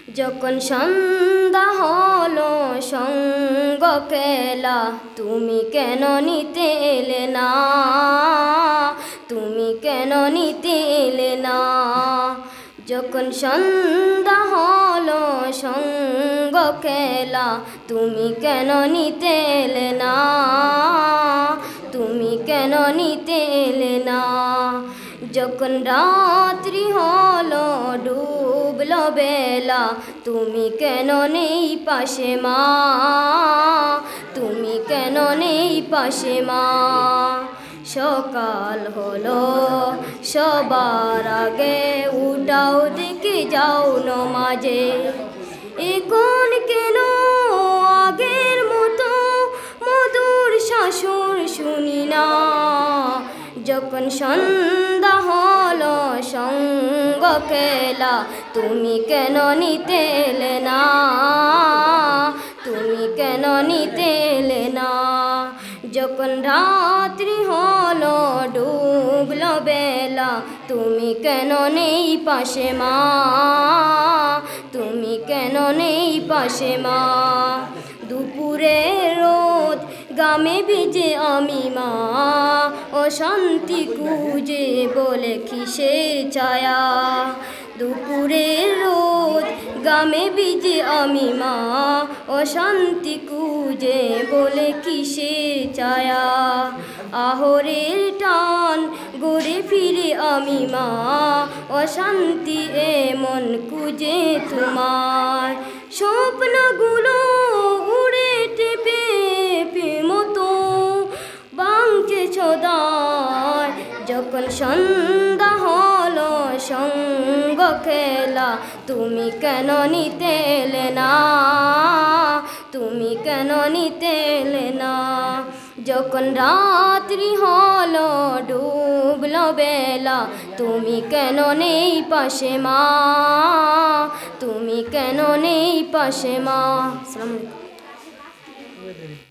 যখন সন্ধ্যা হলো সঙ্গ কেলা, তুমি কেন নিতে এলে না, তুমি কেন নিতে এলে না। যখন সন্ধ্যা হলো সঙ্গ খেলা, তুমি কেন নিতে এলে না, তুমি কেন নিতে এলে না। যখন রাত্রি হলো ডুবলো বেলা, তুমি কেন নেই পাশে মা, তুমি কেন নেই পাশে মা। সকাল হলো সবার আগে উঠাও দেখে যাও নমাজে, এখন কেন আগের মতো মধুর শাশুর শুনি না। যখন সন্ধ্যা হলো সঙ্গ খেলা, তুমি কেন নিতে এলে না, তুমি কেন নিতে এলে না। যখন রাত্রি হলো ডুবলো বেলা, তুমি কেন নেই পাশে মা, তুমি কেন নেই পাশে মা। দুপুরে রোদ গামে ভিজে আমি মা, অশান্তি খুঁজে বলে কিসে ছায়া। দুপুরে রোদ গামে ভিজে আমি মা, অশান্তি খুঁজে বলে কিসে ছায়া। আহরের টান ঘুরে ফিরে আমি মা, অশান্তি এমন খুঁজে তোমার। স্বপ্নগুলো উড়ে টেপে মতো ভাঙছে সদায়। যখন সন্ধ্যা হলো সঙ্গ খেলা, তুমি কেন নিতে এলে না, তুমি কেন নিতে এলে না। যখন রাত্রি হলো ডুবলো বেলা, তুমি কেন নেই পাশে মা, তুমি কেন নেই পাশে মা। আসসালামু আলাইকুম।